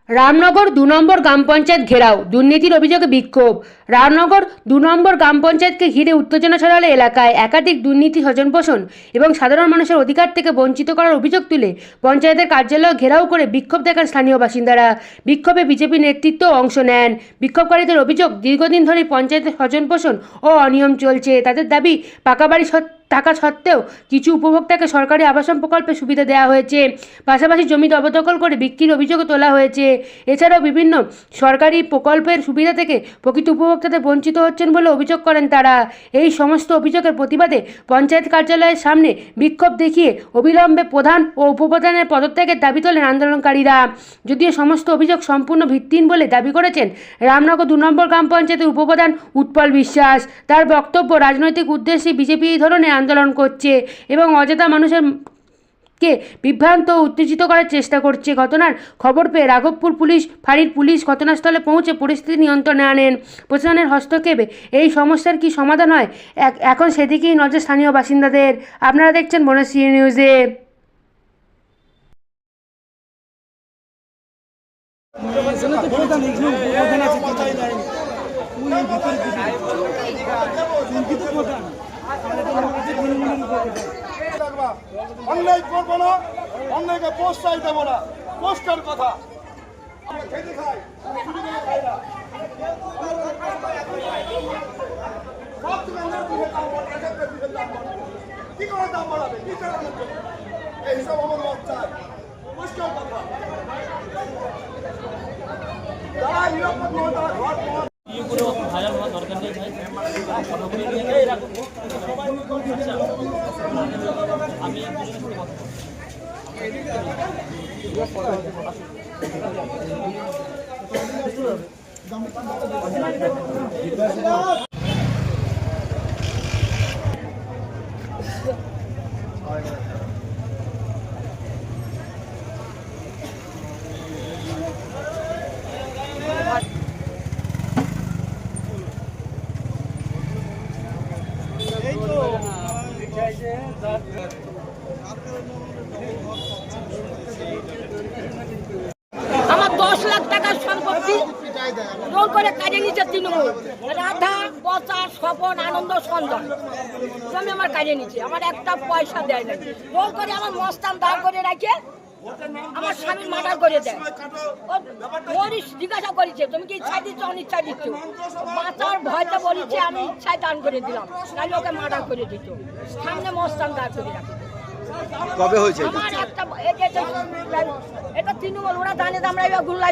রামনগর ২ নম্বর গ্রাম পঞ্চায়েত ঘেরাও, দুর্নীতির অভিযোগে বিক্ষোভ। রামনগর ২ নম্বর গ্রাম পঞ্চায়েতকে ঘিরে উত্তেজনা ছড়ালে এলাকায় একাধিক দুর্নীতি, স্বজনপোষণ এবং সাধারণ মানুষের অধিকার থেকে বঞ্চিত করার অভিযোগ তুলে পঞ্চায়েতের কার্যালয় ঘেরাও করে বিক্ষোভ দেখান স্থানীয় বাসিন্দারা। বিক্ষোভে বিজেপি নেতৃত্ব অংশ নেন। বিক্ষোভকারীদের অভিযোগ, দীর্ঘদিন ধরে পঞ্চায়েতের স্বজনপোষণ ও অনিয়ম চলছে। তাদের দাবি, পাকা বাড়ি থাকা সত্ত্বেও কিছু উপভোক্তাকে সরকারি আবাসন প্রকল্পে সুবিধা দেওয়া হয়েছে, পাশাপাশি জমি জবরদখল করে বিক্রির অভিযোগও তোলা হয়েছে। এছাড়াও বিভিন্ন সরকারি প্রকল্পের সুবিধা থেকে প্রকৃত উপভোক্তাদের বঞ্চিত হচ্ছেন বলে অভিযোগ করেন তারা। এই সমস্ত অভিযোগের প্রতিবাদে পঞ্চায়েত কার্যালয়ের সামনে বিক্ষোভ দেখিয়ে অবিলম্বে প্রধান ও উপপ্রধানের পদত্যাগের দাবি তোলেন আন্দোলনকারীরা। যদিও সমস্ত অভিযোগ সম্পূর্ণ ভিত্তিহীন বলে দাবি করেছেন রামনগর ২ নম্বর গ্রাম পঞ্চায়েতের উপপ্রধান উৎপল বিশ্বাস। তার বক্তব্য, রাজনৈতিক উদ্দেশ্যে বিজেপি এই ধরনের আন্দোলন করছে এবং অযথা মানুষের কে বিভ্রান্ত ও উত্তেজিত করার চেষ্টা করছে। ঘটনার খবর পেয়ে রাঘবপুর ফাঁড়ির পুলিশ ঘটনাস্থলে পৌঁছে পরিস্থিতি নিয়ন্ত্রণে আনেন। প্রশাসনের হস্তক্ষেপে এই সমস্যার কি সমাধান হয়, এখন সেদিকেই নজর স্থানীয় বাসিন্দাদের। আপনারা দেখছেন বনশ্রী নিউজে। অন্যায় করবো না, অন্যায়কে পোস্টাই দেবো না, পোস্টার কথা আমরা খেতে খাই, খাই না। সব দোকানদার কি করে দাম বাড়াবে, কি চালানোর জন্য? এই হিসাব আমার চাই, পরিষ্কার কথা। যারা নিরাপদ নয় তারা ঘর ভাইরাল হওয়ার দরকার নেই ভাই। আমি আমার 10 লাখ টাকার সম্পত্তি রোল করে কাজে নিচ্ছে তৃণমূল। রাধা, পচা, স্বপন, আনন্দ, সঞ্জয় আমি আমার কাজে নিচ্ছি, আমার একটা পয়সা দেয় না। রোল করে আমার মস্তান দাঁড় করে রাখে আমার স্বামীর মার্ডার করে দেয়। মরিস জিজ্ঞাসা করেছে, তুমি কি ইচ্ছায় দিচ্ছ অনিচ্ছায় দিচ্ছ? বাঁচার ভয়টা বলেছে, আমি ইচ্ছায় দান করে দিলাম, তাহলে ওকে মার্ডার করে দিত। সামনে মস্তান দাঁড় করে রাখে। কবে হয়েছে আমার একটা এটা তৃণমূল, ওরা জানে আমরা গুল্লা